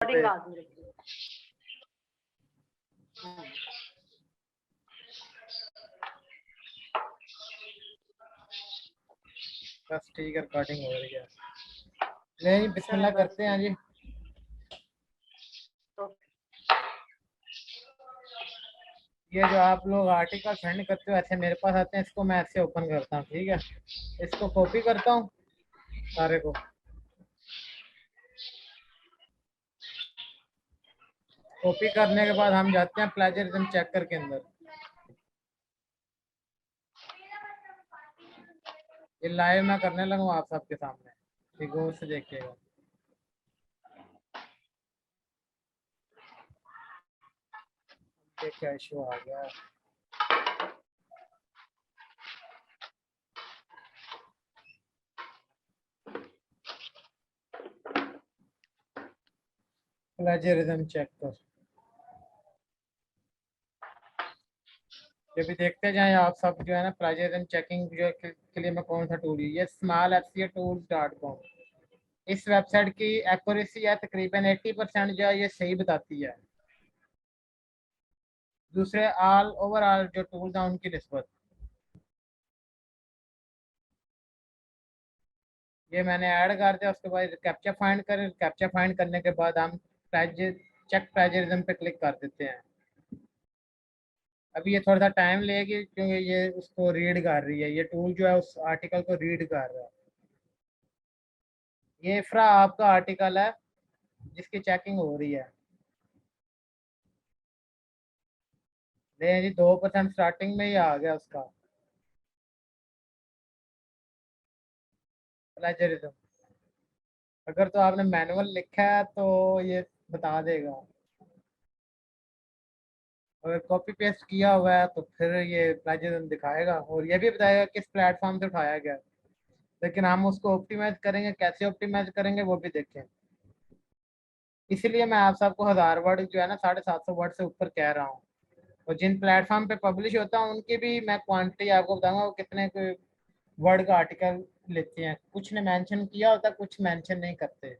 Recording लाजमी रखिए। बस ठीक है, रिकॉर्डिंग हो रही है। नहीं, बिस्मिल्लाह करते हैं जी। ये जो आप लोग आर्टिकल सेंड करते हो ऐसे मेरे पास आते हैं, इसको मैं ऐसे ओपन करता हूँ, ठीक है। इसको कॉपी करता हूँ सारे को, कॉपी करने के बाद हम जाते हैं प्लेजरिज्म चेकर के अंदर। ये लाइव मैं करने लगा हूँ आप सबके सामने, ये गौर से देखिएगा। ये क्या इशू आ गया? प्लेजरिज्म चेकर, ये भी देखते जाएं आप सब जो है ना। प्लेजरिज्म चेकिंग जो के लिए मैं कौन सा टूल, ये smallfcatools.com, इस वेबसाइट की एक्यूरेसी है तकरीबन 80% जो है ये सही बताती है दूसरे ओवरऑल जो टूल्स हैं उनकी निस्बत। ये मैंने ऐड कर दिया, उसके बाद कैप्चा फाइंड करें, कैप्चा फाइंड करने के बाद हम चेक प्लेजरिज्म पे क्लिक कर देते हैं। अभी ये थोड़ा सा टाइम लेगी क्योंकि ये उसको रीड कर रही है, ये टूल जो है उस आर्टिकल को रीड कर रहा है। ये इफ्रा आपका आर्टिकल है जिसकी चेकिंग हो रही है। नहीं जी, 2% स्टार्टिंग में ही आ गया उसका प्लेजरिज्म। अगर तो आपने मैनुअल लिखा है तो ये बता देगा, अगर कॉपी पेस्ट किया हुआ है तो फिर ये प्लेजरिज्म दिखाएगा और ये भी बताएगा किस प्लेटफॉर्म से उठाया गया। लेकिन हम उसको ऑप्टिमाइज करेंगे, कैसे ऑप्टिमाइज करेंगे वो भी देखें। इसीलिए मैं आप सबको 1000 वर्ड जो है ना 750 वर्ड से ऊपर कह रहा हूँ। और जिन प्लेटफॉर्म पे पब्लिश होता है उनकी भी मैं क्वांटिटी आपको बताऊंगा, वो कितने वर्ड का आर्टिकल लेते हैं। कुछ ने मेंशन किया होता, कुछ मेंशन नहीं करते।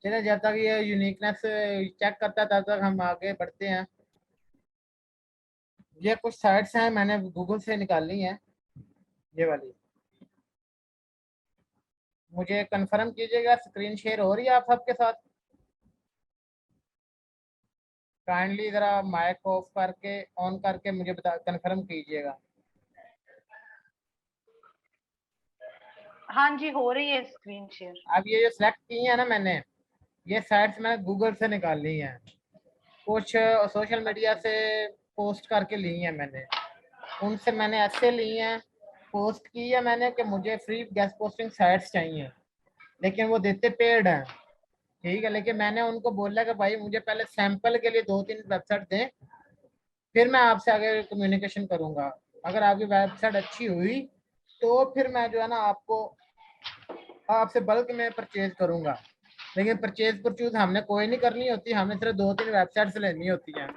चलिए, जब तक ये यूनिकनेस चेक करता है तब तक हम आगे बढ़ते हैं। ये कुछ साइट्स हैं मैंने गूगल से निकाली हैं, ये वाली। मुझे कंफर्म कीजिएगा, स्क्रीन शेयर हो रही है आप सबके साथ? काइंडली ज़रा माइक ऑफ करके ऑन करके मुझे बता, कंफर्म कीजिएगा। हाँ जी, हो रही है स्क्रीन शेयर। अब ये जो सेलेक्ट की है ना मैंने, ये साइट्स मैंने गूगल से निकाली हैं, कुछ सोशल मीडिया अच्छा, से पोस्ट करके ली हैं मैंने। उनसे मैंने ऐसे ली हैं, पोस्ट की है मैंने कि मुझे फ्री गेस्ट पोस्टिंग साइट्स चाहिए, लेकिन वो देते पेड हैं, ठीक है। लेकिन मैंने उनको बोला कि भाई मुझे पहले सैंपल के लिए 2-3 वेबसाइट दें, फिर मैं आपसे आगे कम्युनिकेशन करूंगा। अगर आपकी वेबसाइट अच्छी हुई तो फिर मैं जो है ना आपको आपसे बल्क में परचेज करूंगा। लेकिन परचेज परचूज हमने कोई नहीं करनी होती, हमें सिर्फ 2-3 वेबसाइट से लेनी होती हैं।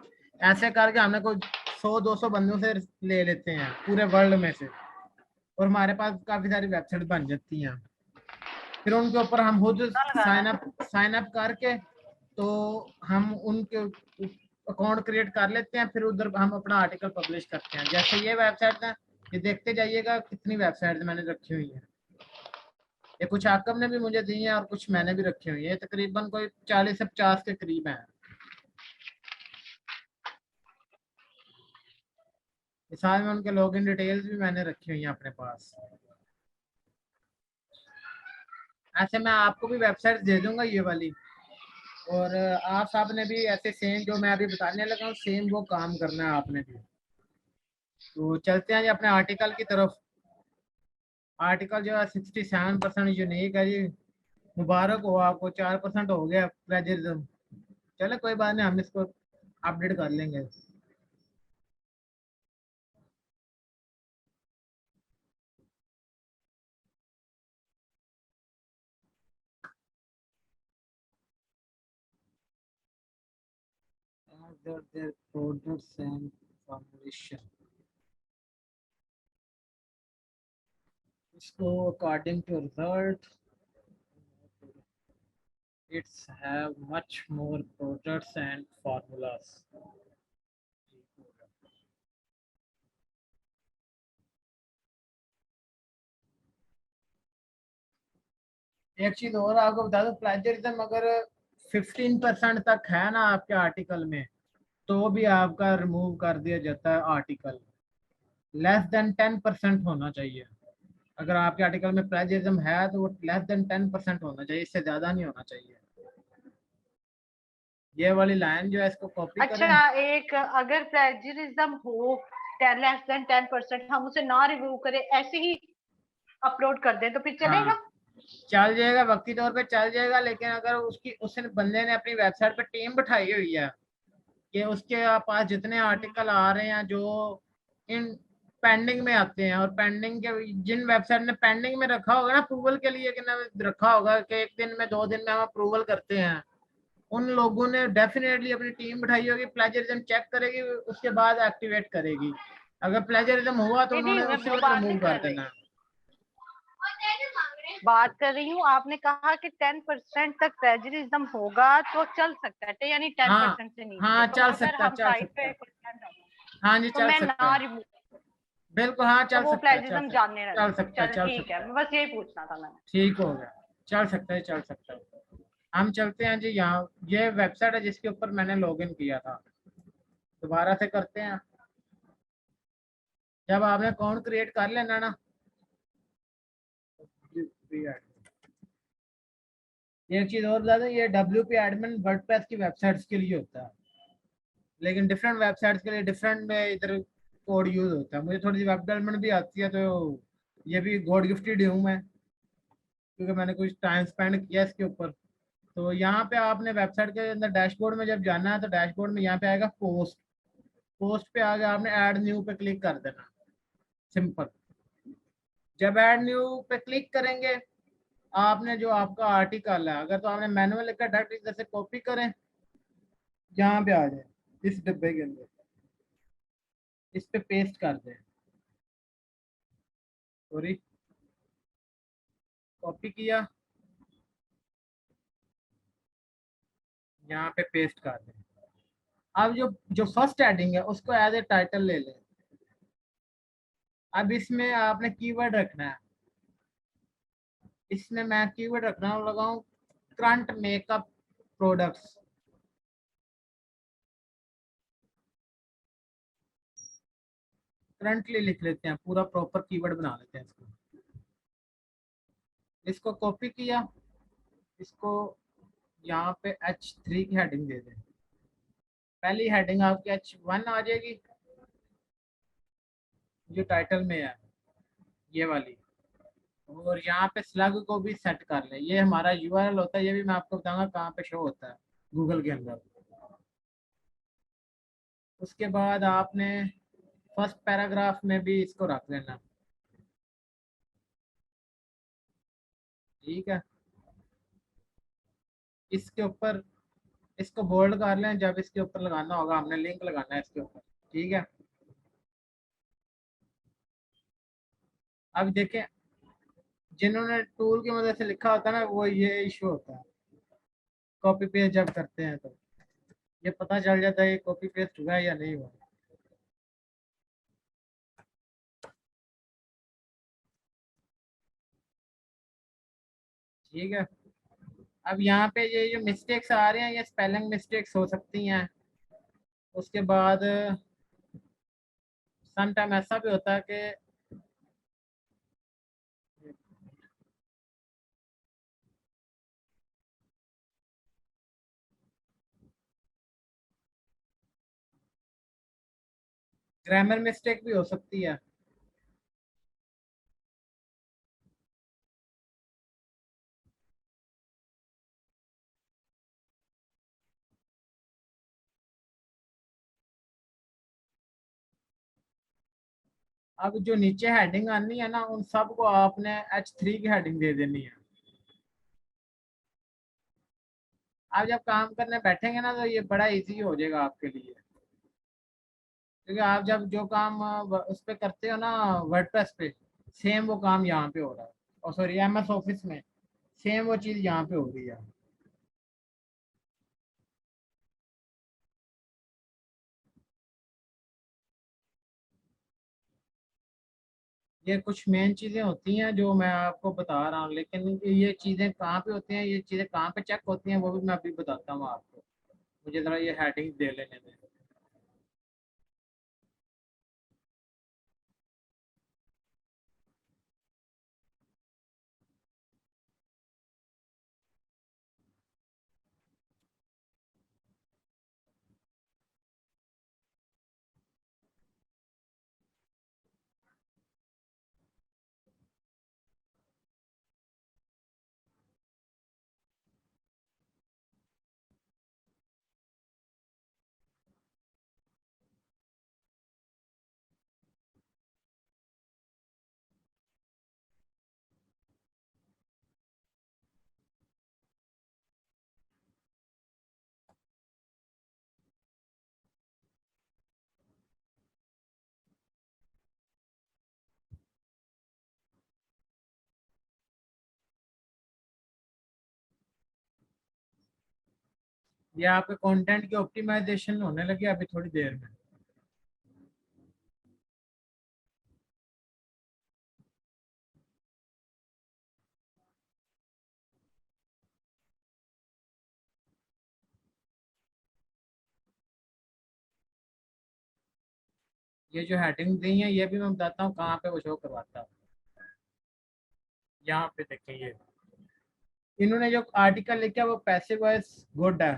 ऐसे करके हमने कोई 100-200 बंदों से ले लेते हैं पूरे वर्ल्ड में से, और हमारे पास काफी सारी वेबसाइट बन जाती हैं। फिर उनके ऊपर हम खुद कितना लगाना है? साइन अप करके तो हम उनके अकाउंट क्रिएट कर लेते हैं, फिर उधर हम अपना आर्टिकल पब्लिश करते हैं। जैसे ये वेबसाइट है, ये देखते जाइएगा कितनी वेबसाइट मैंने रखी हुई है। ये कुछ आकम ने भी मुझे दी है और कुछ मैंने भी रखी हुई है, तकरीबन कोई 40 से 50 के करीब है। साथ में उनके लॉगिन डिटेल्स भी मैंने रखी हुई है अपने पास। ऐसे मैं आपको भी वेबसाइट दे दूंगा ये वाली, और आप साहब ने भी ऐसे सेम जो मैं अभी बताने लगा हूँ सेम वो काम करना है आपने भी। तो चलते हैं जी अपने आर्टिकल की तरफ। आर्टिकल जो है 67% यूनिक है जी। मुबारक हो आपको, 4% हो गया प्लेजरिज्म। चले कोई बात नहीं, हम इसको अपडेट कर लेंगे। their products and फॉर्मुलेशन, इसको according to result it's have much more products and formulas. एक चीज और आपको बता दूं, प्लेजरिज्म अगर 15% तक है ना आपके आर्टिकल में, तो भी आपका रिमूव कर दिया जाता है आर्टिकल। लेस देन 10% होना चाहिए। अगर आपके आर्टिकल में प्लेजरिज्म है तो वो लेस देन 10% होना चाहिए, इससे ज्यादा नहीं होना चाहिए। ये वाली लाइन जो है इसको कॉपी अच्छा, करें। एक अगर प्लेजरिज्म हो लेस देन 10%, हम उसे ना रिव्यू करें, ऐसे ही अपलोड कर दें तो फिर चलेगा? हाँ चल जाएगा, वक्ती तौर पे चल जाएगा, लेकिन अगर उसकी उस बंदे ने अपनी वेबसाइट पे टीम बिठाई हुई है कि उसके पास जितने आर्टिकल आ रहे हैं जो इन पेंडिंग में आते हैं, और पेंडिंग के जिन वेबसाइट ने पेंडिंग में रखा होगा ना अप्रूवल के लिए, कि ना रखा होगा कि 1 दिन में 2 दिन में हम अप्रूवल करते हैं, उन लोगों ने डेफिनेटली अपनी टीम बिठाई होगी, प्लेजरिज्म चेक करेगी, उसके बाद एक्टिवेट करेगी। अगर प्लेजरिज्म हुआ तो नहीं नहीं, उन्होंने मैं उसी वो वक्त बात रिमूव नहीं कर कर रही, देना है। बात कर रही हूँ आपने कहा कि 10% तक प्लेजरिज्म होगा तो चल सकता है, यानी टेन हाँ परसेंट से नीचे। हाँ तो चल अगर सकता है, हम चल साइट सकता पे है। कंटेंट डालें हाँ जी तो चल मैं सकता ना है, रिमूव, बिल्कुल हाँ तो चल वो सकता है, चल प्लेजरिज्म सकता जानने है, रहना। चल सकता है, चल चल ठीक सकता है, है। बस यही पूछना था मैंने। ठीक हो गया, चल सकता है, चल सकता है। हम चलते हैं जी, यहाँ ये वेबसाइट है जिसके ऊपर मैंने लॉगिन किया था, दोबारा से करते हैं। जब आपने अकाउंट क्रिएट कर लेना ना, एक चीज और बता दें, ये WP एडमिन वर्डप्रेस की वेबसाइट्स के लिए होता है, लेकिन डिफरेंट वेबसाइट्स के लिए डिफरेंट में इधर कोड यूज होता है। मुझे थोड़ी सी वेब डेवलपमेंट भी आती है, तो ये भी गॉड गिफ्टेड हूँ मैं, क्योंकि मैंने कुछ टाइम स्पेंड किया इसके ऊपर। तो यहाँ पे आपने वेबसाइट के अंदर डैशबोर्ड में जब जाना है, तो डैशबोर्ड में यहाँ पे आएगा पोस्ट, पोस्ट पे आगे आपने ऐड न्यू पे क्लिक कर देना, सिंपल। जब ऐड न्यू पे क्लिक करेंगे, आपने जो आपका आर्टिकल है, अगर तो आपने मैनुअल लिखा डायरेक्ट इधर से कॉपी करें, यहाँ पे आ जाए इस डिब्बे के अंदर, इस पे पेस्ट कर दें, सॉरी, कॉपी किया, यहाँ पे पेस्ट कर दें। अब जो जो फर्स्ट हेडिंग है उसको एज ए टाइटल ले लें। अब इसमें आपने कीवर्ड रखना है, इसमें मैं कीवर्ड रखना लगाऊं करंट मेकअप प्रोडक्ट्स। करंटली लिख लेते हैं, पूरा प्रॉपर कीवर्ड बना लेते हैं इसको। इसको कॉपी किया, इसको यहाँ पे H3 की हेडिंग दे दें। पहली हेडिंग आपकी H1 आ जाएगी, जो टाइटल में है ये वाली। और यहाँ पे स्लग को भी सेट कर लें, ये हमारा URL होता है, ये भी मैं आपको बताऊंगा कहाँ पे शो होता है गूगल के अंदर। उसके बाद आपने फर्स्ट पैराग्राफ में भी इसको रख लेना, ठीक है। इसके ऊपर इसको बोल्ड कर लें, जब इसके ऊपर लगाना होगा हमने लिंक लगाना है इसके ऊपर, ठीक है। अब देखें, जिन्होंने टूल की मदद से लिखा होता है ना, वो ये इशू होता है, कॉपी पेस्ट जब करते हैं तो ये पता चल जाता है कि कॉपी पेस्ट हुआ है या नहीं हुआ। ठीक है। अब यहाँ पे ये जो मिस्टेक्स आ रहे हैं, ये स्पेलिंग मिस्टेक्स हो सकती हैं। उसके बाद सम टाइम ऐसा भी होता है कि ग्रामर मिस्टेक भी हो सकती है। अब जो नीचे हेडिंग आनी है ना, उन सबको आपने H3 की हेडिंग दे देनी है। आप जब काम करने बैठेंगे ना, तो ये बड़ा इजी हो जाएगा आपके लिए। क्योंकि आप जब जो काम उस पे करते हो ना वर्डप्रेस पे, सेम वो काम यहाँ पे हो रहा है, और सॉरी एमएस ऑफिस में सेम वो चीज़ यहाँ पे हो रही है। ये कुछ मेन चीज़ें होती हैं जो मैं आपको बता रहा हूँ, लेकिन ये चीज़ें कहाँ पे होती हैं, ये चीज़ें कहाँ पे चेक होती हैं, वो भी मैं अभी बताता हूँ आपको। मुझे ज़रा ये हेडिंग दे लेने दें। ये आपके कंटेंट की ऑप्टिमाइजेशन होने लगी अभी थोड़ी देर में। ये जो हेडिंग दी है ये भी मैं बताता हूँ कहाँ पे वो शो करवाता है। यहाँ पे देखें, ये इन्होंने जो आर्टिकल लिखा है वो पैसिव वॉइस गुड है,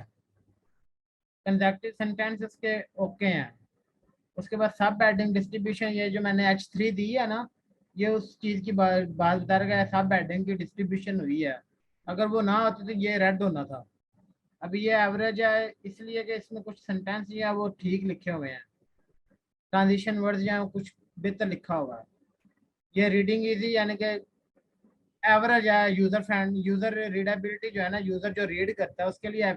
कंजक्टिव सेंटेंस इसके ओके हैं। उसके बाद सब हेडिंग डिस्ट्रीब्यूशन, ये जो मैंने H3 दी है ना, ये उस चीज़ की बात बता रहा है, सब हेडिंग की डिस्ट्रीब्यूशन हुई है। अगर वो ना होती तो ये रेड होना था। अभी ये एवरेज है इसलिए कि इसमें कुछ सेंटेंस जो है वो ठीक लिखे हुए हैं, ट्रांजिशन वर्ड्स जो है वो कुछ बेहतर लिखा हुआ है। ये रीडिंग इजी यानी कि एवरेज है, यूजर फ्रेंड, यूजर रीडेबिलिटी जो है ना, यूजर जो रीड करता है उसके लिए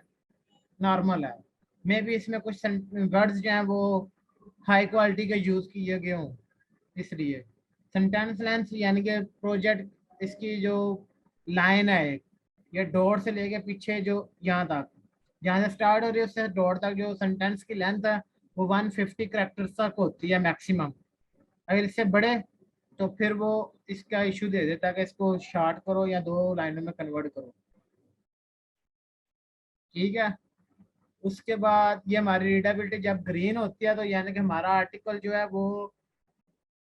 नॉर्मल है। मे भी इसमें कुछ वर्ड्स जो हैं वो हाई क्वालिटी के यूज किए गए हों, इसलिए सेंटेंस लेंथ यानी कि प्रोजेक्ट इसकी जो लाइन है एक, ये डॉट से लेके पीछे जो यहाँ तक, जहाँ से स्टार्ट हो रही है उससे डॉट तक जो सेंटेंस की लेंथ है वो 150 करेक्टर्स तक होती है मैक्सिमम। अगर इससे बड़े तो फिर वो इसका इशू दे देता है कि इसको शॉर्ट करो या 2 लाइनों में कन्वर्ट करो। ठीक है। उसके बाद ये हमारी रीडेबिलिटी जब ग्रीन होती है तो यानी कि हमारा आर्टिकल जो है वो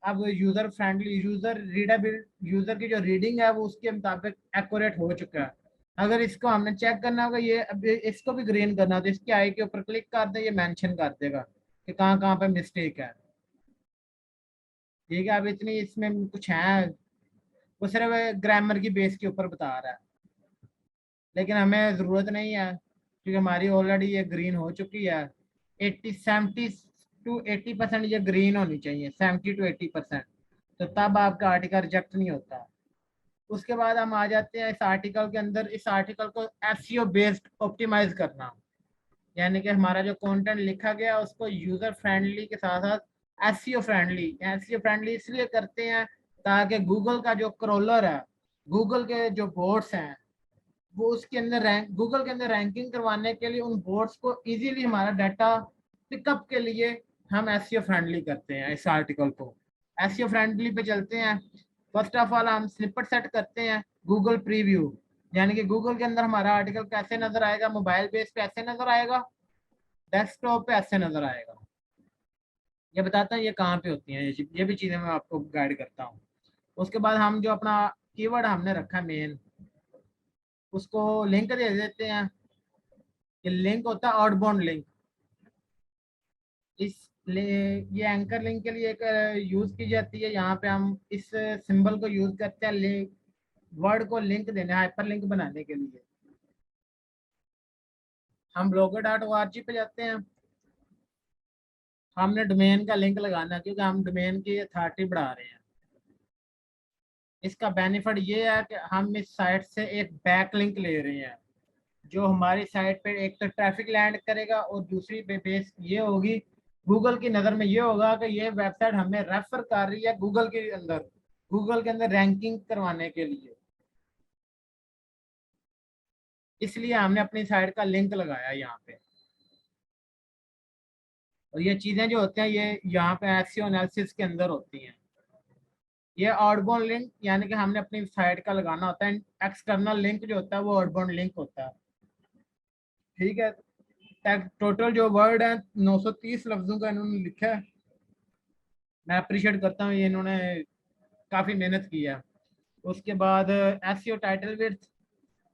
अब user friendly, user readable, user की जो रीडिंग है वो उसके मुताबिक एक्यूरेट हो चुका है। अगर इसको हमने चेक करना होगा, ये अब इसको भी ग्रीन करना हो तो इसके आई के ऊपर क्लिक कर दे, ये मेंशन कर देगा कि कहाँ कहाँ पे मिस्टेक है। ठीक है। अब इतनी इसमें कुछ है, वो सिर्फ ग्रामर की बेस के ऊपर बता रहा है, लेकिन हमें ज़रूरत नहीं है क्योंकि हमारी ऑलरेडी ये ग्रीन हो चुकी है। 70 टू 80% ये ग्रीन होनी चाहिए, 70 टू 80%, तो तब आपका आर्टिकल रिजेक्ट नहीं होता। उसके बाद हम आ जाते हैं इस आर्टिकल के अंदर, इस आर्टिकल को एसईओ बेस्ड ऑप्टिमाइज करना, यानी कि हमारा जो कंटेंट लिखा गया उसको यूजर फ्रेंडली के साथ साथ एसईओ फ्रेंडली। एसईओ फ्रेंडली इसलिए करते हैं ताकि गूगल का जो क्रॉलर है, गूगल के जो बोर्ड्स हैं, वो उसके अंदर रैंक, गूगल के अंदर रैंकिंग करवाने के लिए उन बोर्ड्स को इजीली हमारा डाटा पिकअप के लिए हम एसईओ फ्रेंडली करते हैं इस आर्टिकल को। एसईओ फ्रेंडली पे चलते हैं। फर्स्ट ऑफ ऑल हम स्निपेट सेट करते हैं गूगल प्रीव्यू, यानी कि गूगल के अंदर हमारा आर्टिकल कैसे नजर आएगा, मोबाइल बेस पे ऐसे नजर आएगा, डेस्कटॉप पे ऐसे नजर आएगा। ये बताता है ये कहाँ पे होती हैं, ये भी चीज़ें मैं आपको गाइड करता हूँ। उसके बाद हम जो अपना कीवर्ड हमने रखा है मेन, उसको लिंक दे देते हैं। ये लिंक होता है आउटबाउंड लिंक। इस ये एंकर लिंक के लिए एक यूज की जाती है। यहाँ पे हम इस सिंबल को यूज करते हैं लिंक, वर्ड को लिंक देने, हाइपर लिंक बनाने के लिए। हम blogger.org पे जाते हैं। हमने डोमेन का लिंक लगाना है क्योंकि हम डोमेन की अथॉरिटी बढ़ा रहे हैं। इसका बेनिफिट ये है कि हम इस साइट से एक बैक लिंक ले रहे हैं जो हमारी साइट पे एक तो ट्रैफिक लैंड करेगा और दूसरी पे बेस ये होगी गूगल की नज़र में ये होगा कि ये वेबसाइट हमें रेफर कर रही है गूगल के अंदर रैंकिंग करवाने के लिए, इसलिए हमने अपनी साइट का लिंक लगाया यहाँ पे। और ये चीज़ें जो होती हैं ये यहाँ पे एसईओ एनालिसिस के अंदर होती हैं। ये आउटबाउंड लिंक यानी कि हमने अपनी साइट का लगाना होता है, एक्सटर्नल लिंक जो होता है वो आउटबाउंड लिंक होता है। ठीक है, टोटल जो वर्ड है 930 लफ्जों का इन्होंने लिखा है। मैं अप्रिशिएट करता हूँ, ये इन्होंने काफ़ी मेहनत की है। उसके बाद एसईओ टाइटल विड्थ,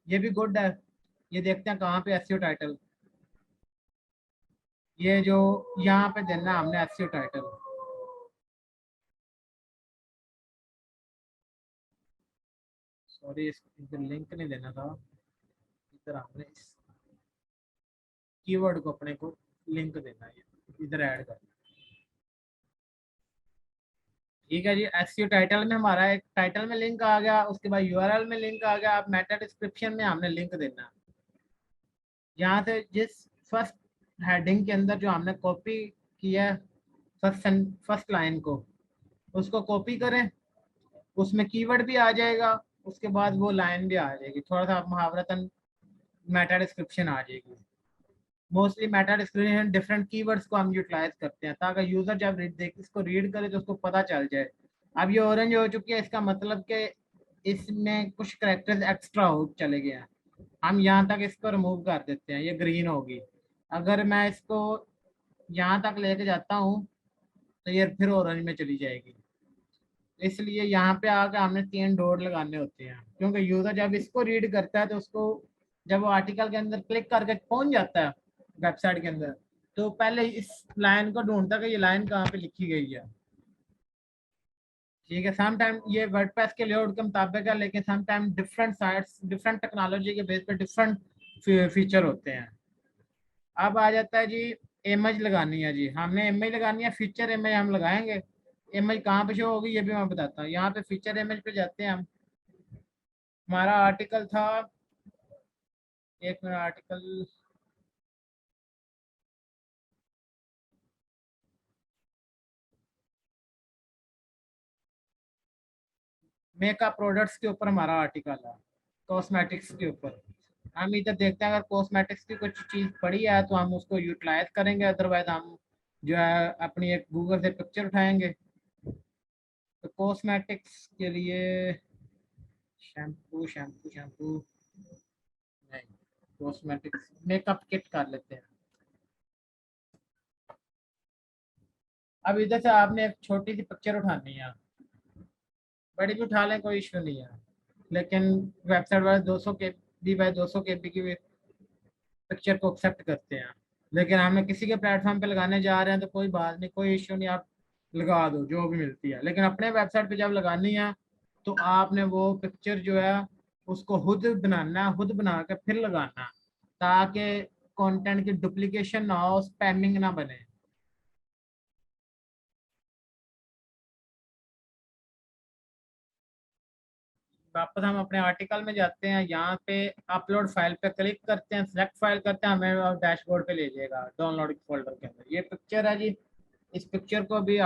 ये भी गुड है। ये देखते हैं कहाँ पे एसईओ टाइटल, ये जो यहाँ पे देना है हमने एसईओ टाइटल। सॉरी, इधर लिंक नहीं देना था, इधर हमने इस कीवर्ड को अपने को लिंक देना है, इधर ऐड कर। ठीक है जी, एसईओ टाइटल में हमारा एक टाइटल में लिंक आ गया, उसके बाद यूआरएल में लिंक आ गया। अब मेटा डिस्क्रिप्शन में हमने लिंक देना है। यहाँ से जिस फर्स्ट हेडिंग के अंदर जो हमने कॉपी किया फर्स्ट लाइन को, उसको कॉपी करें, उसमें कीवर्ड भी आ जाएगा, उसके बाद वो लाइन भी आ जाएगी, थोड़ा सा मुहावरतन मेटा डिस्क्रिप्शन आ जाएगी। Mostly Meta description different keywords को हम यूटिलाइज करते हैं ताकि यूजर जब इसको रीड करे तो उसको पता चल जाए। अब ये ऑरेंज हो चुकी है, इसका मतलब कि इसमें कुछ करेक्टर्स एक्स्ट्रा हो चले गए हैं। हम यहाँ तक इसको रिमूव कर देते हैं, ये ग्रीन होगी। अगर मैं इसको यहाँ तक लेके जाता हूँ तो ये फिर ऑरेंज में चली जाएगी। इसलिए यहाँ पे आके हमने 3 डॉट लगाने होते हैं, क्योंकि यूजर जब इसको रीड करता है तो उसको जब वो आर्टिकल के अंदर क्लिक करके पहुंच जाता है वेबसाइट के अंदर, तो पहले इस लाइन को ढूंढता है कि ये लाइन कहाँ पे लिखी गई है। ठीक है, सम टाइम ये वर्डप्रेस के लेआउट के मुताबिक है, लेकिन some time different sites different technology के बेस पे डिफरेंट फीचर होते हैं। अब आ जाता है जी, इमेज लगानी है जी, हमने इमेज लगानी है, फीचर इमेज हम लगाएंगे। इमेज कहाँ पे शो होगी ये भी मैं बताता हूँ। यहाँ पे फीचर इमेज पे जाते हैं हम। हमारा आर्टिकल था, एक मिनट, आर्टिकल मेकअप प्रोडक्ट्स के ऊपर हमारा आर्टिकल है, कॉस्मेटिक्स के ऊपर। हम इधर देखते हैं अगर कॉस्मेटिक्स की कुछ चीज़ पड़ी है तो हम उसको यूटिलाइज करेंगे, अदरवाइज हम जो है अपनी एक गूगल से पिक्चर उठाएंगे। तो कॉस्मेटिक्स के लिए शैम्पू शैम्पू शैम्पू नहीं, कॉस्मेटिक्स मेकअप किट कर लेते हैं। अब इधर से आपने एक छोटी सी पिक्चर उठानी है, बड़ी भी उठा लें कोई इशू नहीं है, लेकिन वेबसाइट वाले 200 के बी बाई 200 के बी की पिक्चर को एक्सेप्ट करते हैं। लेकिन हमें किसी के प्लेटफॉर्म पे लगाने जा रहे हैं तो कोई बात नहीं, कोई इशू नहीं, आप लगा दो जो भी मिलती है। लेकिन अपने वेबसाइट पे जब लगानी है तो आपने वो पिक्चर जो है उसको खुद बनाना है, खुद बना के फिर लगाना है, ताकि कंटेंट की डुप्लीकेशन ना हो, स्पैमिंग ना बने। वापस हम अपने आर्टिकल में जाते हैं, यहाँ पे अपलोड फाइल पे क्लिक करते हैं, सेलेक्ट फाइल करते हैं, हमें डैशबोर्ड पे ले जाएगा डाउनलोड फोल्डर के अंदर। ये पिक्चर है जी, इस पिक्चर को भी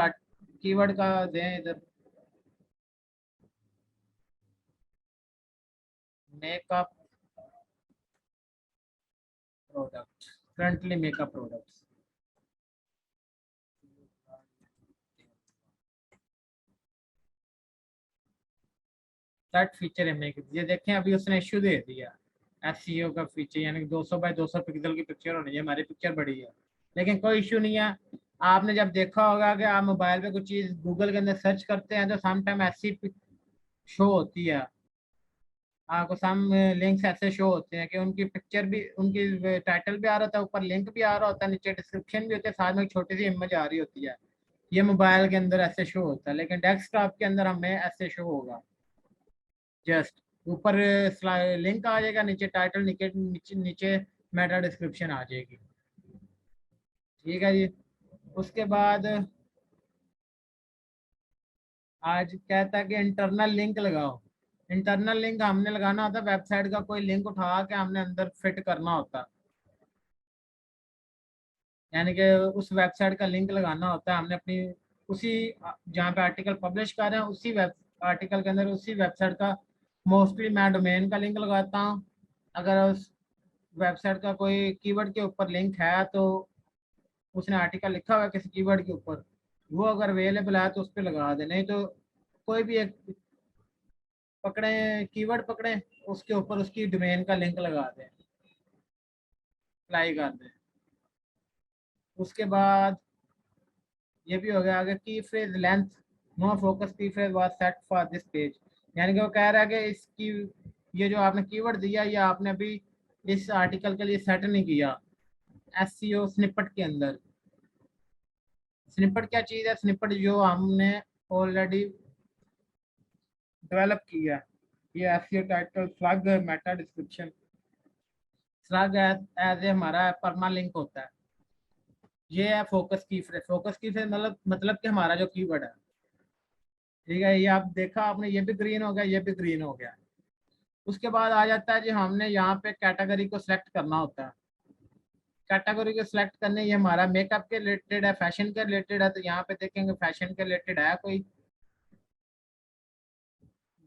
कीवर्ड का दें इधर, makeup product, currently makeup products. Set feature है मेक, ये देखें अभी उसने इश्यू दे दिया एसईओ का फीचर, यानी कि 200 बाय 200 पिक्सल की पिक्चर होनी है, हमारी पिक्चर बड़ी है। लेकिन कोई इश्यू नहीं है। आपने जब देखा होगा कि आप मोबाइल पे कुछ चीज़ गूगल के अंदर सर्च करते हैं तो सम टाइम ऐसी शो होती है, आपको सम लिंक्स ऐसे शो होते हैं कि उनकी पिक्चर भी, उनकी टाइटल भी आ रहा होता है, ऊपर लिंक भी आ रहा होता है, नीचे डिस्क्रिप्शन भी होता है, साथ में एक छोटी सी इमेज आ रही होती है। ये मोबाइल के अंदर ऐसे शो होता है, लेकिन डेस्कटॉप के अंदर हमें ऐसे शो होगा। जस्ट ऊपर लिंक आ जाएगा, नीचे टाइटल, नीचे नीचे नीचे मेटा डिस्क्रिप्शन आ जाएगी। ठीक है जी। उसके बाद आज कहता है कि इंटरनल लिंक लगाओ। इंटरनल लिंक हमने लगाना होता है, वेबसाइट का कोई लिंक उठा के हमने अंदर फिट करना होता है। यानी कि उस वेबसाइट का लिंक लगाना होता है हमने अपनी उसी जहाँ पे आर्टिकल पब्लिश कर रहे हैं उसी वेब आर्टिकल के अंदर उसी वेबसाइट का मोस्टली मैं डोमेन का लिंक लगाता हूँ। अगर उस वेबसाइट का कोई कीवर्ड के ऊपर लिंक है तो उसने आर्टिकल लिखा हुआ है किसी कीवर्ड के ऊपर, वो अगर अवेलेबल है तो उस पर लगा दे, नहीं तो कोई भी एक पकड़े कीवर्ड पकड़े उसके ऊपर उसकी डोमेन का लिंक लगा दें, अप्लाई कर दें। उसके बाद ये भी हो गया आगे की फ्रेज लेंथ, नो फोकस की phrase was set for this page, यानी कि वो कह रहा है कि इसकी ये जो आपने कीवर्ड दिया ये आपने अभी इस आर्टिकल के लिए सेट नहीं किया एसईओ स्निपेट के अंदर। स्निपेट क्या चीज़ है? स्निपेट जो हमने ऑलरेडी डेवलप किया, ये SEO title slug meta description slug as a हमारा परमा लिंक होता है। ये है फोकस की फ्रेज। फोकस की फ्रेज मतलब कि हमारा जो कीवर्ड है, ठीक है, ये आप देखा आपने, ये भी ग्रीन हो गया, ये भी ग्रीन हो गया। उसके बाद आ जाता है जी हमने यहाँ पे कैटेगरी को सिलेक्ट करना होता है। कैटेगरी को सिलेक्ट करने, ये हमारा मेकअप के रिलेटेड है, फैशन के रिलेटेड है, तो यहाँ पे देखेंगे फैशन के रिलेटेड है कोई,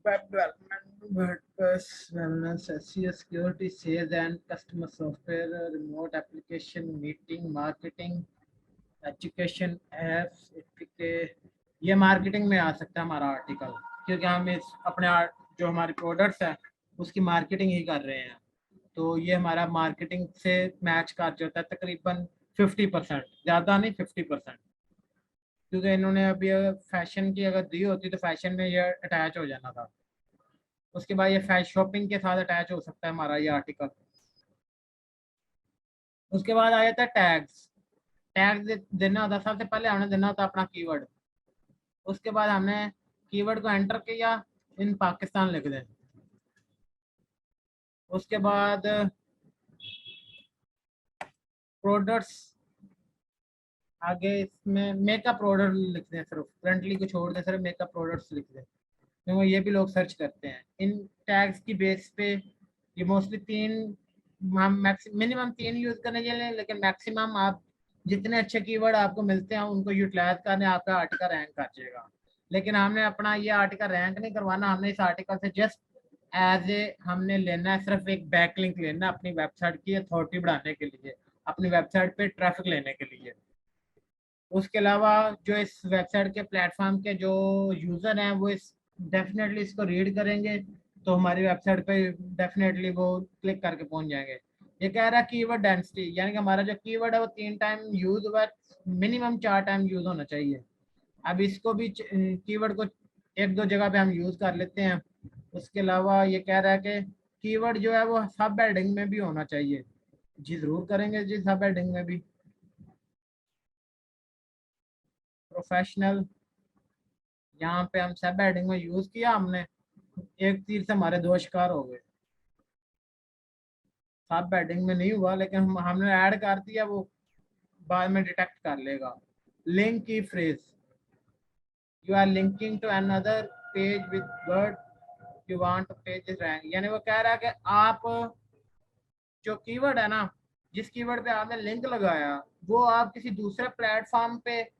web development, WordPress, wellness, SEO, security, sales and customer software, remote application, meeting, marketing, education, apps, ये मार्केटिंग में आ सकता है हमारा आर्टिकल, क्योंकि हम इस अपने जो हमारे प्रोडक्ट्स हैं उसकी मार्केटिंग ही कर रहे हैं। तो ये हमारा मार्केटिंग से मैच कर जाता है तकरीबन 50%, ज़्यादा नहीं 50%, क्योंकि इन्होंने अभी फैशन की अगर दी होती तो फैशन में ये अटैच हो जाना था। उसके बाद ये फैशन शॉपिंग के साथ अटैच हो सकता है हमारा ये आर्टिकल। उसके बाद आ जाता है टैग्स। टैग्स देना होता है, सबसे पहले हमने देना होता है अपना कीवर्ड। उसके बाद हमने कीवर्ड को एंटर किया, इन पाकिस्तान लिख दें। उसके बाद प्रोडक्ट्स, आगे इसमें मेकअप प्रोडक्ट लिख दें, सिर्फ करंटली को छोड़ दें, सिर्फ मेकअप प्रोडक्ट्स लिख दें, क्योंकि ये भी लोग सर्च करते हैं इन टैग्स की बेस पे। ये मोस्टली तीन, हम मिनिमम तीन यूज करने के लिए, लेकिन मैक्सिमम आप जितने अच्छे कीवर्ड आपको मिलते हैं उनको यूटिलाइज करने आपका आर्टिकल रैंक कर जाएगा। लेकिन हमने अपना ये आर्टिकल रैंक नहीं करवाना, हमने इस आर्टिकल से जस्ट एज ए हमने लेना है, सिर्फ एक बैक लिंक लेना अपनी वेबसाइट की अथॉरिटी बढ़ाने के लिए, अपनी वेबसाइट पे ट्रैफिक लेने के लिए। उसके अलावा जो इस वेबसाइट के प्लेटफॉर्म के जो यूज़र हैं वो इस डेफिनेटली इसको रीड करेंगे, तो हमारी वेबसाइट पे डेफिनेटली वो क्लिक करके पहुंच जाएंगे। ये कह रहा है कीवर्ड डेंसिटी, यानी कि हमारा जो कीवर्ड है वो 3 टाइम यूज हुआ, मिनिमम 4 टाइम यूज होना चाहिए। अब इसको भी कीवर्ड को एक दो जगह पे हम यूज कर लेते हैं। उसके अलावा ये कह रहा है कि कीवर्ड जो है वो सब हेडिंग में भी होना चाहिए। जी जरूर करेंगे जी, सब हेडिंग में भी। प्रोफेशनल, यहाँ पे हम सब हेडिंग में यूज किया हमने, एक तीर से हमारे दो शिकार हो गए। सब हेडिंग में नहीं हुआ, लेकिन हमने ऐड कर दिया, वो बाद में डिटेक्ट कर लेगा। लिंक की phrase, you are linking to another page with word you want page rank, यानी वो कह रहा है कि आप जो कीवर्ड है ना, जिस कीवर्ड पे आपने लिंक लगाया वो आप किसी दूसरे प्लेटफॉर्म पे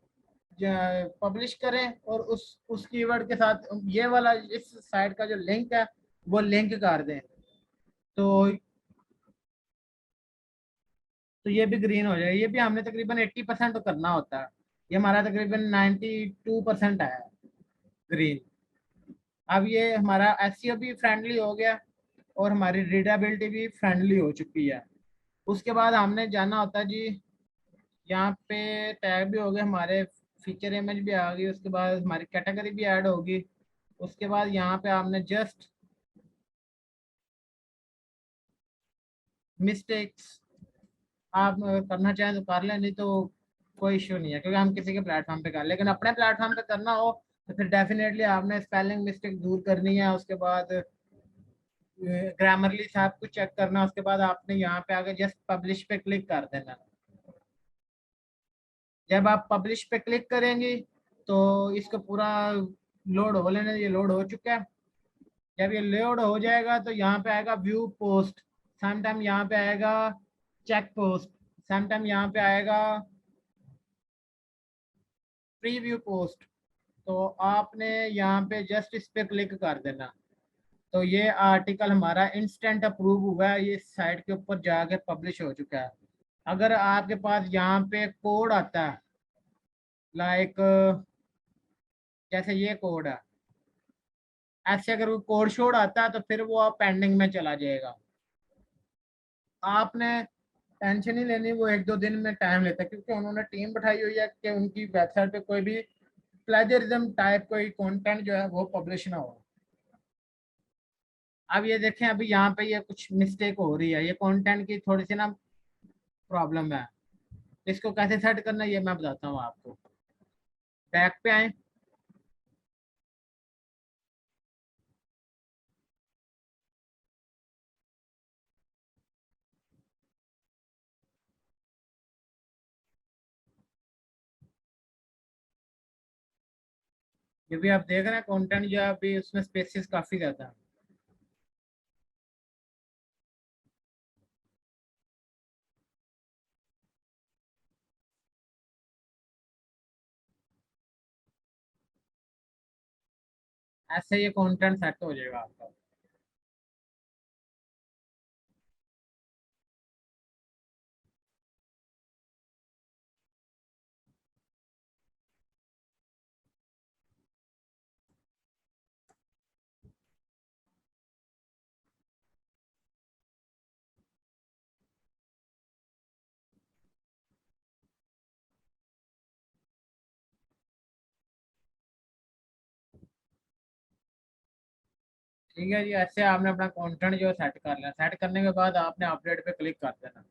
पब्लिश करें और उस कीवर्ड के साथ ये वाला इस साइट का जो लिंक है वो लिंक कर दें, तो ये भी ग्रीन हो जाए। ये भी हमने तकरीबन 80% करना होता है, ये हमारा तकरीबन 92% है ग्रीन। अब ये हमारा एसईओ भी फ्रेंडली हो गया और हमारी रीडेबिलिटी भी फ्रेंडली हो चुकी है। उसके बाद हमने जाना होता है जी, यहाँ पे टैग भी हो गए हमारे, फीचर इमेज भी आ गई, उसके बाद हमारी कैटेगरी भी ऐड होगी। उसके बाद यहाँ पे आपने जस्ट मिस्टेक्स आप करना चाहें तो कर लें, नहीं तो कोई इश्यू नहीं है, क्योंकि हम किसी के प्लेटफॉर्म पे कर, लेकिन अपने प्लेटफॉर्म पे करना हो तो फिर डेफिनेटली आपने स्पेलिंग मिस्टेक दूर करनी है। उसके बाद ग्रामरली से आपको चेक करना, उसके बाद आपने यहाँ पे आगे जस्ट पब्लिश पे क्लिक कर देना। जब आप पब्लिश पे क्लिक करेंगे तो इसको पूरा लोड हो लेने, ये लोड हो चुका है। जब ये लोड हो जाएगा तो यहाँ पे आएगा व्यू पोस्ट, सम टाइम यहाँ पे आएगा चेक पोस्ट, सम टाइम यहाँ पे आएगा प्रीव्यू पोस्ट, तो आपने यहाँ पे जस्ट इस पे क्लिक कर देना, तो ये आर्टिकल हमारा इंस्टेंट अप्रूव हुआ है, ये साइट के ऊपर जाके पब्लिश हो चुका है। अगर आपके पास यहाँ पे कोड आता है, लाइक जैसे ये कोड है, ऐसे अगर वो कोड शोड आता है तो फिर वो आप पेंडिंग में चला जाएगा। आपने टेंशन ही लेनी, वो 1-2 दिन में टाइम लेता है, क्योंकि उन्होंने टीम बैठाई हुई है कि उनकी वेबसाइट पे कोई भी प्लेजरिज्म टाइप कोई कंटेंट जो है वो पब्लिश ना हो। अब ये देखें, अभी यहाँ पे ये कुछ मिस्टेक हो रही है, ये कंटेंट की थोड़ी सी ना प्रॉब्लम है। इसको कैसे सेट करना है ये मैं बताता हूँ आपको। बैक पे आए, ये भी आप देख रहे हैं कंटेंट जो है अभी उसमें स्पेसिस काफी ज्यादा है। ऐसे ये कंटेंट सेट हो जाएगा आपका। ठीक है जी, ऐसे आपने अपना कंटेंट जो सेट कर लिया। सेट करने के बाद आपने अपडेट पे क्लिक कर देना।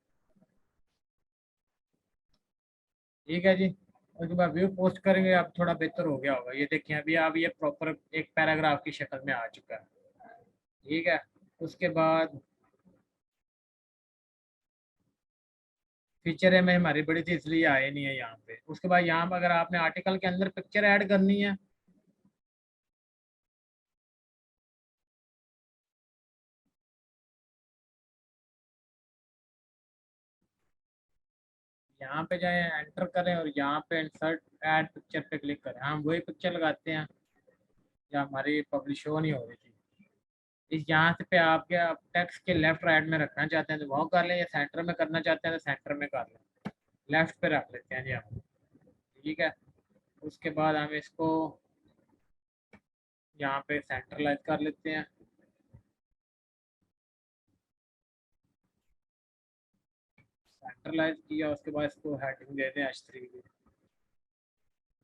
ठीक है जी, उसके बाद व्यू पोस्ट करेंगे, अब थोड़ा बेहतर हो गया होगा। ये देखिए अभी आप ये प्रॉपर एक पैराग्राफ की शक्ल में आ चुका है। ठीक है, उसके बाद फीचर है में हमारी बड़ी थी इसलिए आए नहीं है यहाँ पे। उसके बाद यहाँ पर अगर आपने आर्टिकल के अंदर पिक्चर ऐड करनी है, यहाँ पे जाए एंटर करें और यहाँ पे इंसर्ट ऐड पिक्चर पे क्लिक करें। हम वही पिक्चर लगाते हैं जो हमारी पब्लिश हो नहीं हो रही थी। इस यहाँ से पे आपके आप टेक्स्ट के लेफ्ट राइट में रखना चाहते हैं तो वो कर लें, या सेंटर में करना चाहते हैं तो सेंटर में कर लें। लेफ्ट पे रख लेते हैं जी हम। ठीक है, उसके बाद हम इसको यहाँ पे सेंट्रलाइज कर लेते हैं। सेंट्रलाइज किया, उसके बाद इसको हेडिंग दे दें H3 की,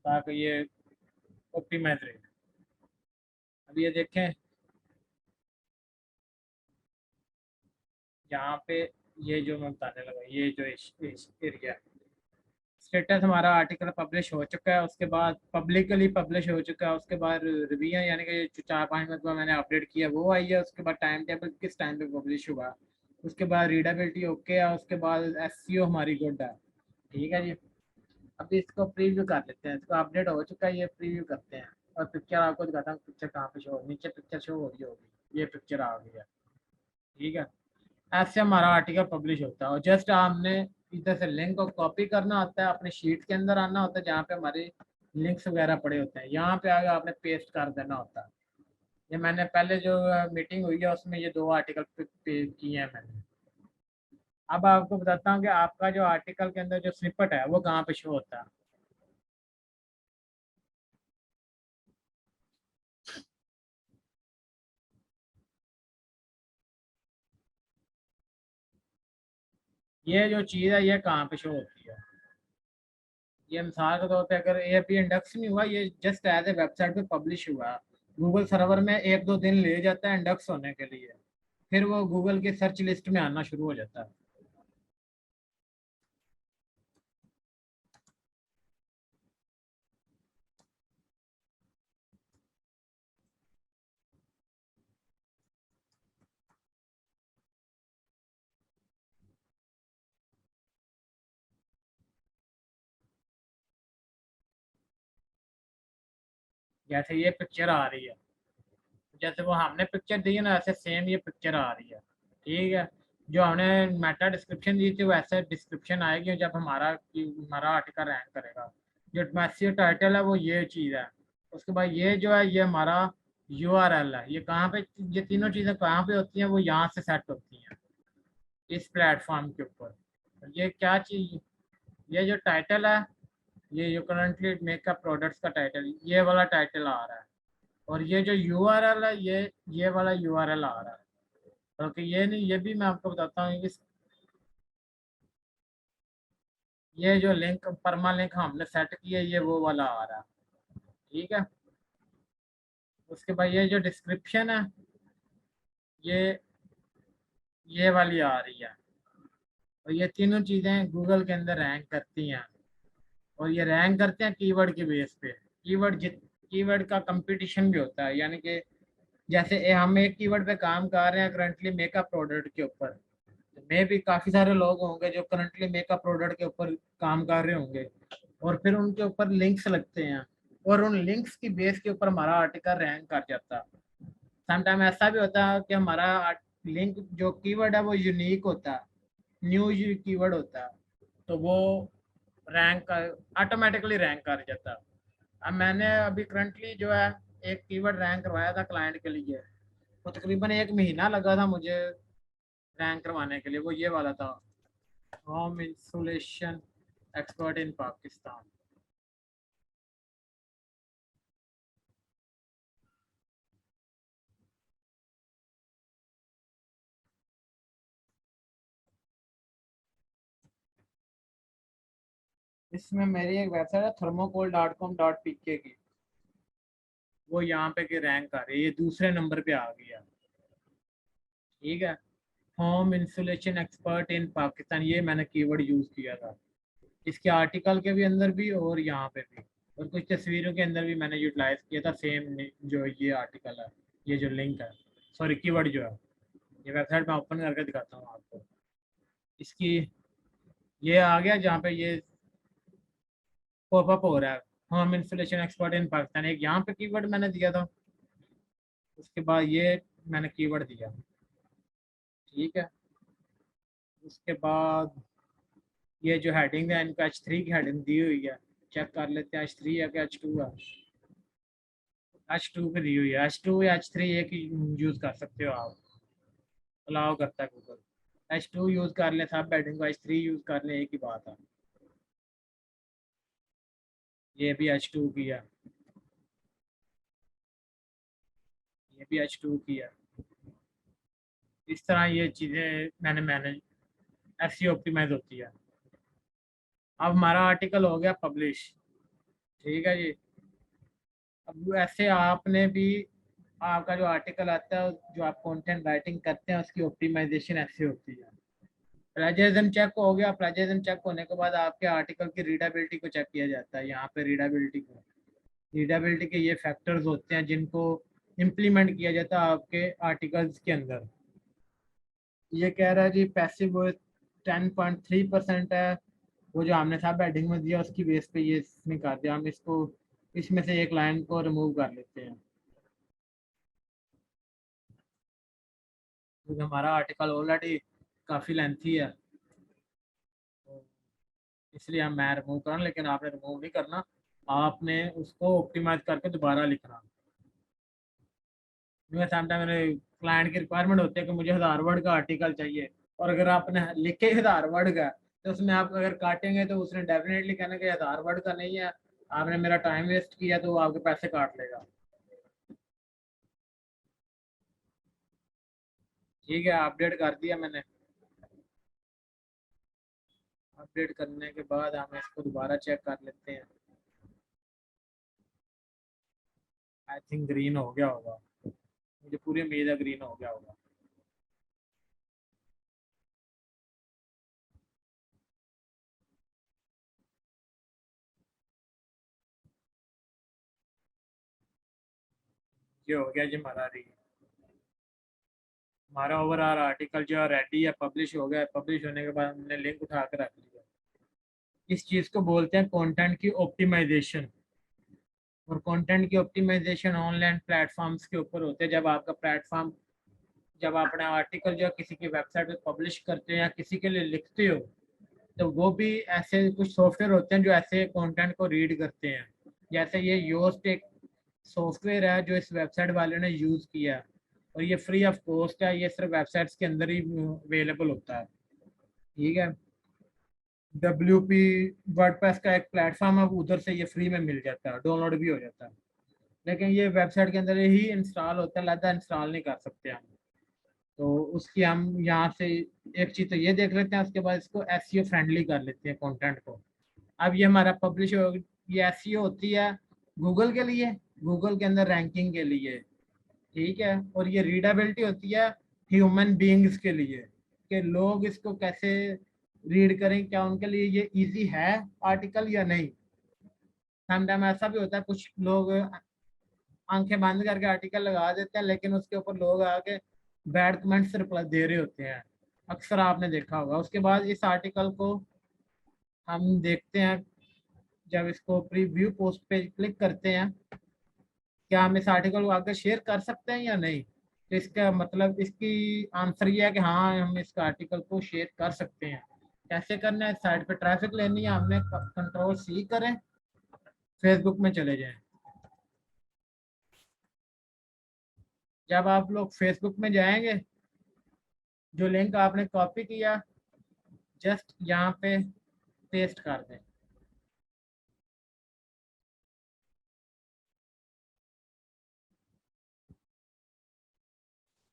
ताकि ये ऑप्टिमाइज रहे। अब ये देखें यहाँ पे, ये जो मैं बताने लगा, ये जो एरिया स्टेटस हमारा आर्टिकल पब्लिश हो चुका है, उसके बाद पब्लिकली पब्लिश हो चुका है, उसके बाद रिव्यू यानी कि जो 4-5 मिनट बाद मैंने अपडेट किया वो आई है, उसके बाद टाइम टेबल किस टाइम पे पब्लिश हुआ, उसके बाद रीडेबिलिटी ओके है, उसके बाद एसईओ हमारी गुड है। ठीक है जी, अभी इसको प्रीव्यू कर लेते हैं। इसको अपडेट हो चुका है, ये प्रीव्यू करते हैं और पिक्चर आपको दिखाता हूँ। पिक्चर कहाँ पे शो, नीचे पिक्चर शो हो रही होगी, ये पिक्चर आ गई है। ठीक है, ऐसे हमारा आर्टिकल पब्लिश होता है। और जस्ट हमने इधर से लिंक को कॉपी करना होता है, अपने शीट के अंदर आना होता है जहाँ पे हमारे लिंक्स वगैरह पड़े होते हैं, यहाँ पे आगे आपने पेस्ट कर देना होता है। ये मैंने पहले जो मीटिंग हुई है उसमें ये 2 आर्टिकल पेस्ट किए हैं मैंने। अब आपको बताता हूँ कि आपका जो आर्टिकल के अंदर जो स्निपेट है वो कहाँ पे शो होता है। ये जो चीज़ है ये कहाँ पे शो होती है। ये मिसाल के तौर पे अगर ये अभी इंडेक्स नहीं हुआ, ये जस्ट एज ए वेबसाइट पे पब्लिश हुआ। गूगल सर्वर में 1-2 दिन ले जाता है इंडेक्स होने के लिए, फिर वो गूगल की सर्च लिस्ट में आना शुरू हो जाता है। जैसे ये पिक्चर आ रही है, जैसे वो हमने पिक्चर दी है ना, ऐसे सेम ये पिक्चर आ रही है। ठीक है, जो हमने मेटा डिस्क्रिप्शन दी थी वैसे डिस्क्रिप्शन आएगी जब हमारा आर्टिकल रैंक करेगा। जो मैसिव टाइटल है वो ये चीज़ है। उसके बाद ये जो है ये हमारा यूआरएल है। ये कहाँ पे, ये तीनों चीज़ें कहाँ पे होती हैं, वो यहाँ से सेट होती हैं इस प्लेटफॉर्म के ऊपर। ये क्या चीज़, ये जो टाइटल है, ये यू करंटली मेकअप प्रोडक्ट्स का टाइटल, ये वाला टाइटल आ रहा है। और ये जो यूआरएल है, ये वाला यूआरएल आ रहा है। ओके, ये नहीं, ये भी मैं आपको बताता हूँ। इस ये जो लिंक, परमा लिंक हमने सेट किया, ये वो वाला आ रहा है। ठीक है। उसके बाद ये जो डिस्क्रिप्शन है, ये ये वाली आ रही है। और ये तीनों चीज़ें गूगल के अंदर रैंक करती हैं। और ये रैंक करते हैं कीवर्ड के बेस पे। कीवर्ड का कंपटीशन भी होता है, यानी कि जैसे हम एक कीवर्ड पे काम कर रहे हैं करंटली मेकअप प्रोडक्ट के ऊपर, में भी काफ़ी सारे लोग होंगे जो करंटली मेकअप प्रोडक्ट के ऊपर काम कर रहे होंगे, और फिर उनके ऊपर लिंक्स लगते हैं, और उन लिंक्स की बेस के ऊपर हमारा आर्टिकल रैंक कर जाता है। समटाइम ऐसा भी होता है कि हमारा लिंक जो कीवर्ड है वो यूनिक होता है, न्यू कीवर्ड होता है, तो वो रैंक ऑटोमेटिकली रैंक कर जाता है। अब मैंने अभी करंटली जो है एक कीवर्ड रैंक करवाया था क्लाइंट के लिए, वो तकरीबन 1 महीना लगा था मुझे रैंक करवाने के लिए। वो ये वाला था, home insulation expert in Pakistan. इसमें मेरी एक वेबसाइट है thermocol.com.pk की, वो यहाँ पे की रैंक कर रही है, ये दूसरे नंबर पे आ गया। ठीक है। Home insulation expert in Pakistan, ये मैंने कीवर्ड यूज किया था इसके आर्टिकल के भी अंदर भी, और यहाँ पे भी, और कुछ तस्वीरों के अंदर भी मैंने यूटिलाइज किया था सेम जो ये आर्टिकल है, ये जो लिंक है, सॉरी कीवर्ड जो है। ये वेबसाइट मैं ओपन करके दिखाता हूँ आपको। इसकी ये आ गया जहाँ पे ये पॉपअप हो रहा है, home installation expert in Pakistan, एक यहाँ पे कीवर्ड मैंने दिया था। उसके बाद ये मैंने कीवर्ड दिया। ठीक है। उसके बाद ये जो हेडिंग है, इनको H3 की हेडिंग दी हुई है, चेक कर लेते हैं H3 है कि H2 है। H2 की दी हुई है, H2 या H3 एक ही यूज कर सकते हो आप, अलाउ करता है गूगल। H2 यूज कर ले, सब हेडिंग को H3 यूज कर ले, एक ही बात है। ये भी H2 की है, ये भी H2 की है। इस तरह ये चीज़ें मैंने मैनेज, ऐसी ऑप्टिमाइज होती है। अब हमारा आर्टिकल हो गया पब्लिश। ठीक है जी। अब ऐसे आपने भी, आपका जो आर्टिकल आता है, जो आप कंटेंट राइटिंग करते हैं, उसकी ऑप्टिमाइजेशन ऐसी होती है। प्लेजरिज्म चेक हो गया, प्लेजरिज्म चेक होने के बाद आपके आर्टिकल की रीडेबिलिटी को चेक किया जाता है। यहाँ पे रीडेबिलिटी के ये फैक्टर्स होते हैं जिनको इम्प्लीमेंट किया जाता है आपके आर्टिकल्स के अंदर। ये कह रहा है जी पैसिव 10.3% है, वो जो हमने सब हेडिंग में दिया उसकी बेस पे ये इसमें कर दिया। हम इसको, इसमें से एक लाइन को रिमूव कर लेते हैं, क्योंकि हमारा आर्टिकल ऑलरेडी काफ़ी लेंथी है, तो इसलिए हम मैं रिमूव कर, लेकिन आपने रिमूव नहीं करना, आपने उसको ऑप्टिमाइज करके दोबारा लिखना। क्योंकि समटाइम मेरे क्लाइंट की रिक्वायरमेंट होती है कि मुझे 1000 वर्ड का आर्टिकल चाहिए, और अगर आपने लिखे 1000 वर्ड का, तो उसमें आप अगर काटेंगे तो उसने डेफिनेटली कहना कि 1000 वर्ड का नहीं है, आपने मेरा टाइम वेस्ट किया, तो वो आपके पैसे काट लेगा। ठीक है, अपडेट कर दिया मैंने। अपडेट करने के बाद हम इसको दोबारा चेक कर लेते हैं। आई थिंक ग्रीन हो गया होगा, मुझे पूरी उम्मीद है ग्रीन हो गया होगा। ये हो गया जी हमारा हमारा ओवरऑल आर्टिकल जो है रेडी है, पब्लिश हो गया है। पब्लिश होने के बाद हमने लिंक उठा कर रख लिया। इस चीज़ को बोलते हैं कंटेंट की ऑप्टिमाइजेशन। और कंटेंट की ऑप्टिमाइजेशन ऑनलाइन प्लेटफॉर्म्स के ऊपर होते हैं। जब आपका प्लेटफॉर्म, जब आप अपना आर्टिकल जो है किसी की वेबसाइट पे पब्लिश करते हो या किसी के लिए लिखते हो, तो वो भी ऐसे कुछ सॉफ्टवेयर होते हैं जो ऐसे कंटेंट को रीड करते हैं। जैसे ये योस्ट एक सॉफ्टवेयर है जो इस वेबसाइट वाले ने यूज़ किया है, और ये फ्री ऑफ कॉस्ट है, ये सिर्फ वेबसाइट्स के अंदर ही अवेलेबल होता है। ठीक है, WP वर्डप्रेस का एक प्लेटफॉर्म है, उधर से ये फ्री में मिल जाता है, डाउनलोड भी हो जाता है, लेकिन ये वेबसाइट के अंदर ही इंस्टॉल होता है, ज़्यादा इंस्टॉल नहीं कर सकते हम। तो उसकी हम यहाँ से एक चीज़ तो ये देख लेते हैं, उसके बाद इसको SEO फ्रेंडली कर लेते हैं कंटेंट को। अब ये हमारा पब्लिश हो, ये SEO होती है गूगल के लिए, गूगल के अंदर रैंकिंग के लिए, ठीक है, और ये रीडेबिलिटी होती है ह्यूमन बीइंग्स के लिए, कि लोग इसको कैसे रीड करें, क्या उनके लिए ये इजी है आर्टिकल या नहीं। समटाइम ऐसा भी होता है कुछ लोग आंखें बंद करके आर्टिकल लगा देते हैं, लेकिन उसके ऊपर लोग आके बैड कमेंट्स रिप्लाई दे रहे होते हैं, अक्सर आपने देखा होगा। उसके बाद इस आर्टिकल को हम देखते हैं, जब इसको प्रीव्यू पोस्ट पे क्लिक करते हैं, क्या हम इस आर्टिकल को आगे शेयर कर सकते हैं या नहीं। तो इसका मतलब, इसकी आंसर ये है कि हाँ, हम इस आर्टिकल को शेयर कर सकते हैं। कैसे करना है, साइट पे ट्रैफिक लेनी है हमने, Ctrl+C करें, फेसबुक में चले जाएं। जब आप लोग फेसबुक में जाएंगे, जो लिंक आपने कॉपी किया जस्ट यहाँ पे पेस्ट कर दें।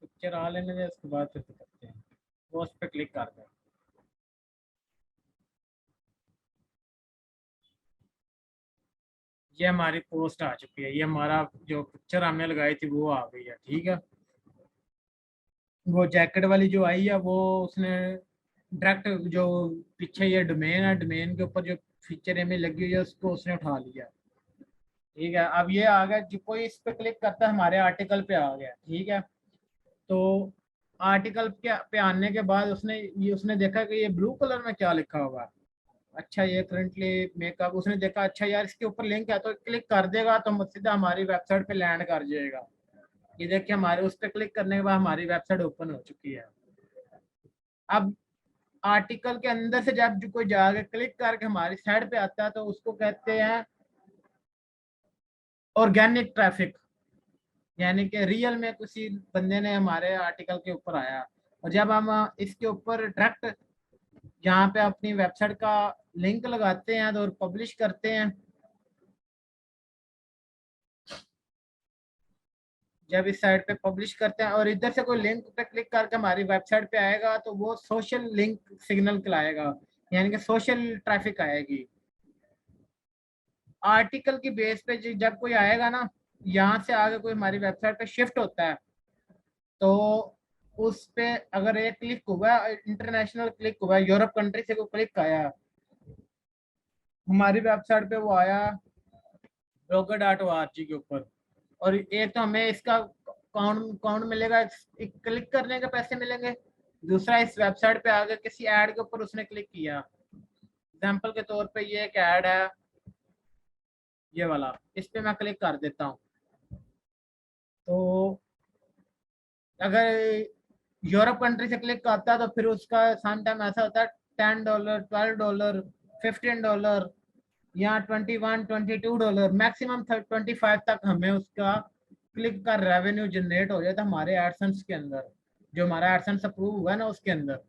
पिक्चर आ लेने दें, उसके बाद फिर करते हैं, पोस्ट पे क्लिक कर दें। ये हमारी पोस्ट आ चुकी है, ये हमारा जो पिक्चर हमने लगाई थी वो आ गई है। ठीक है, वो जैकेट वाली जो आई है वो उसने डायरेक्ट, जो पीछे ये डोमेन है, डोमेन के ऊपर जो फीचर इमेज लगी हुई है उसको उसने उठा लिया। ठीक है, अब ये आ गया, जो कोई इस पे क्लिक करता है हमारे आर्टिकल पे आ गया। ठीक है, तो आर्टिकल के पे आने के बाद उसने देखा कि ये ब्लू कलर में क्या लिखा हुआ है। अच्छा, ये करंटली मेकअप, उसने देखा अच्छा यार इसके ऊपर लिंक है, तो क्लिक कर देगा तो सीधा हमारी वेबसाइट पे लैंड कर जाएगा। ये देखिए, हमारे उस पर क्लिक करने के बाद हमारी वेबसाइट ओपन हो चुकी है। अब आर्टिकल के अंदर से जब जो कोई जाके क्लिक करके हमारी साइड पे आता है तो उसको कहते हैं ऑर्गेनिक ट्रैफिक, यानी कि रियल में किसी बंदे ने हमारे आर्टिकल के ऊपर आया। और जब हम इसके ऊपर डायरेक्ट यहाँ पे अपनी वेबसाइट का लिंक लगाते हैं तो और पब्लिश करते हैं, जब इस साइट पे पब्लिश करते हैं और इधर से कोई लिंक पे क्लिक करके हमारी वेबसाइट पे आएगा तो वो सोशल लिंक सिग्नल कहलाएगा, यानी कि सोशल ट्रैफिक आएगी। आर्टिकल की बेस पे जब कोई आएगा ना, यहाँ से आगे कोई हमारी वेबसाइट पे शिफ्ट होता है, तो उस पे अगर एक क्लिक हुआ, इंटरनेशनल क्लिक हुआ, यूरोप कंट्री से कोई क्लिक आया हमारी वेबसाइट पे, वो आया broker.org के ऊपर, और एक तो हमें इसका काउंट काउंट मिलेगा, क्लिक करने के पैसे मिलेंगे। दूसरा, इस वेबसाइट पे आगे किसी ऐड के ऊपर उसने क्लिक किया, एग्जांपल के तौर पे ये एक ऐड है ये वाला, इस पे मैं क्लिक कर देता हूँ, तो अगर यूरोप कंट्री से क्लिक करता है तो फिर उसका सम टाइम ऐसा होता है $10, $12, $15 या $21, $22, मैक्सिमम 25 तक हमें उसका क्लिक का रेवेन्यू जनरेट हो जाता है हमारे एडसेंस के अंदर, जो हमारा एडसेंस अप्रूव हुआ है ना उसके अंदर।